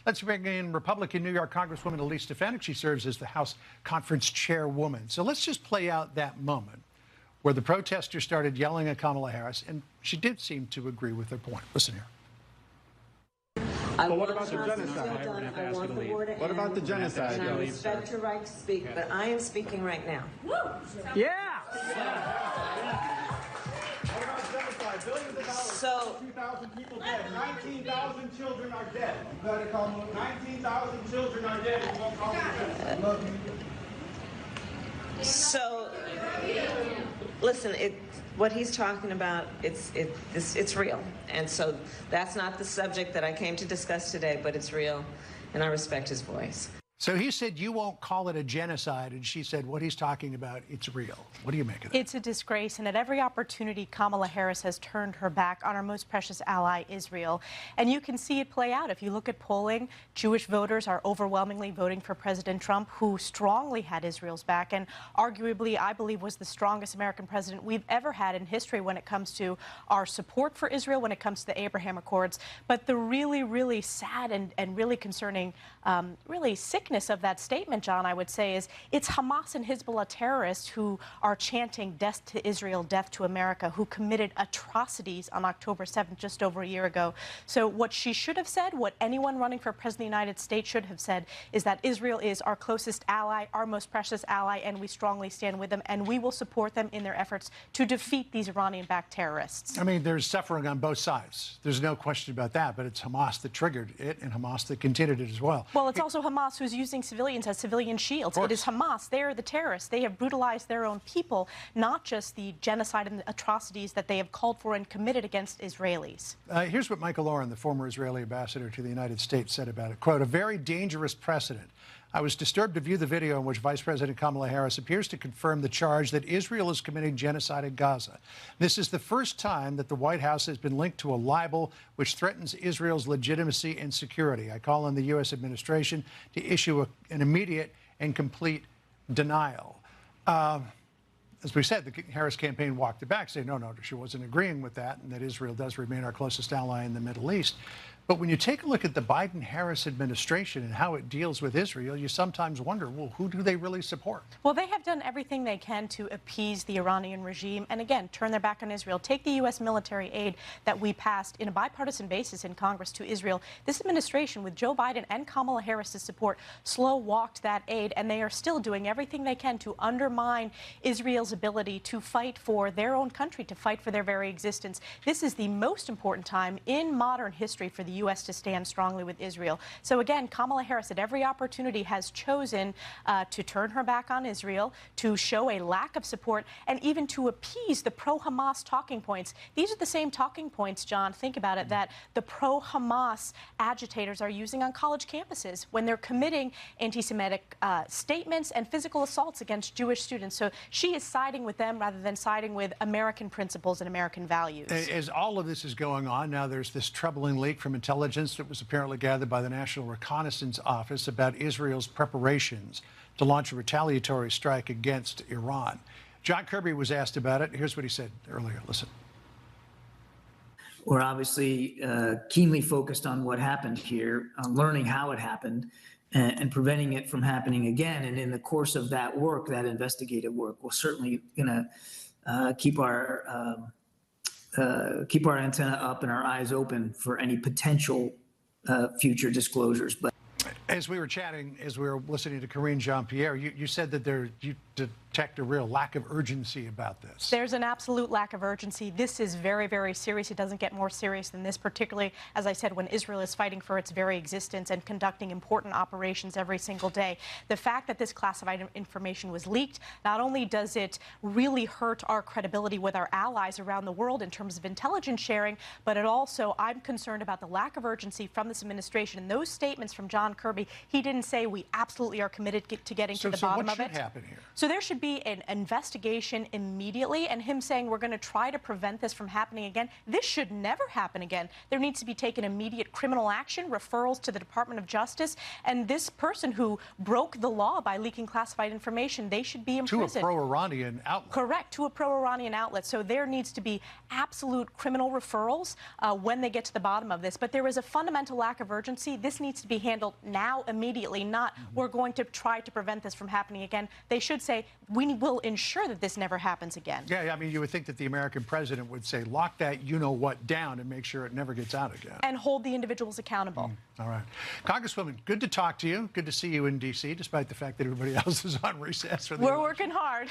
Let's bring in Republican New York Congresswoman Elise. She serves as the House Conference Chairwoman. So let's just play out that moment where the protesters started yelling at Kamala Harris, and she did seem to agree with their point. Listen here. What about the genocide? What about the genocide? And I respect your right to speak, but I am speaking right now. Yeah! So, 2,000 people dead. 19,000 children are dead. 19,000 children are dead. So, listen, what he's talking about, it's real. And so that's not the subject that I came to discuss today, but it's real, and I respect his voice. So he said you won't call it a genocide, and she said what he's talking about, it's real. What do you make of that? It's a disgrace, and at every opportunity, Kamala Harris has turned her back on our most precious ally, Israel. And you can see it play out. If you look at polling, Jewish voters are overwhelmingly voting for President Trump, who strongly had Israel's back and arguably, I believe, was the strongest American president we've ever had in history when it comes to our support for Israel, when it comes to the Abraham Accords. But the really, really sad and really concerning, really sick of that statement, John, I would say, is it's Hamas and Hezbollah terrorists who are chanting death to Israel, death to America, who committed atrocities on October 7th, just over a year ago. So what she should have said, what anyone running for president of the United States should have said, is that Israel is our closest ally, our most precious ally, and we strongly stand with them, and we will support them in their efforts to defeat these Iranian-backed terrorists. I mean, there's suffering on both sides. There's no question about that, but it's Hamas that triggered it and Hamas that continued it as well. Well, it's also Hamas who's using civilians as civilian shields. It is Hamas. They are the terrorists. They have brutalized their own people, not just the genocide and the atrocities that they have called for and committed against Israelis. Here's what Michael Oren, the former Israeli ambassador to the United States, said about it. Quote, "A very dangerous precedent. I was disturbed to view the video in which Vice President Kamala Harris appears to confirm the charge that Israel is committing genocide in Gaza. This is the first time that the White House has been linked to a libel which threatens Israel's legitimacy and security. I call on the U.S. administration to issue an immediate and complete denial." As we said, the Harris campaign walked it back, saying, no, she wasn't agreeing with that, and that Israel does remain our closest ally in the Middle East. But when you take a look at the Biden-Harris administration and how it deals with Israel, you sometimes wonder, well, who do they really support? Well, they have done everything they can to appease the Iranian regime and, again, turn their back on Israel. Take the U.S. military aid that we passed in a bipartisan basis in Congress to Israel. This administration, with Joe Biden and Kamala Harris's support, slow-walked that aid, and they are still doing everything they can to undermine Israel's ability to fight for their own country, to fight for their very existence. This is the most important time in modern history for the U.S. to stand strongly with Israel. So again, Kamala Harris at every opportunity has chosen to turn her back on Israel, to show a lack of support, and even to appease the pro-Hamas talking points. These are the same talking points, John, think about it, that the pro-Hamas agitators are using on college campuses when they're committing anti-Semitic statements and physical assaults against Jewish students. So she is siding with them rather than siding with American principles and American values. As all of this is going on, now there's this troubling leak from intelligence that was apparently gathered by the National Reconnaissance Office about Israel's preparations to launch a retaliatory strike against Iran. John Kirby was asked about it. Here's what he said earlier. Listen. We're obviously keenly focused on what happened here, learning how it happened, and preventing it from happening again. And in the course of that work, that investigative work, we're certainly going to keep our antenna up and our eyes open for any potential future disclosures. But as we were chatting, as we were listening to Karine Jean-Pierre, you said that you detect a real lack of urgency about this. There's an absolute lack of urgency. This is very, very serious. It doesn't get more serious than this, particularly, as I said, when Israel is fighting for its very existence and conducting important operations every single day. The fact that this classified information was leaked, not only does it really hurt our credibility with our allies around the world in terms of intelligence sharing, but it also, I'm concerned about the lack of urgency from this administration. And those statements from John Kirby, he didn't say we absolutely are committed to getting to the bottom of it. So what should happen here? So So there should be an investigation immediately, and him saying we're going to try to prevent this from happening again. This should never happen again. There needs to be taken immediate criminal action, referrals to the Department of Justice, and this person who broke the law by leaking classified information, they should be imprisoned. To a pro-Iranian outlet. Correct, to a pro-Iranian outlet. So there needs to be absolute criminal referrals when they get to the bottom of this. But there is a fundamental lack of urgency. This needs to be handled now, immediately, not we're going to try to prevent this from happening again. They should say, we will ensure that this never happens again. Yeah, I mean, you would think that the American president would say, lock that you-know-what down and make sure it never gets out again. And hold the individuals accountable. All right. Congresswoman, good to talk to you. Good to see you in D.C., despite the fact that everybody else is on recess. We're working hard.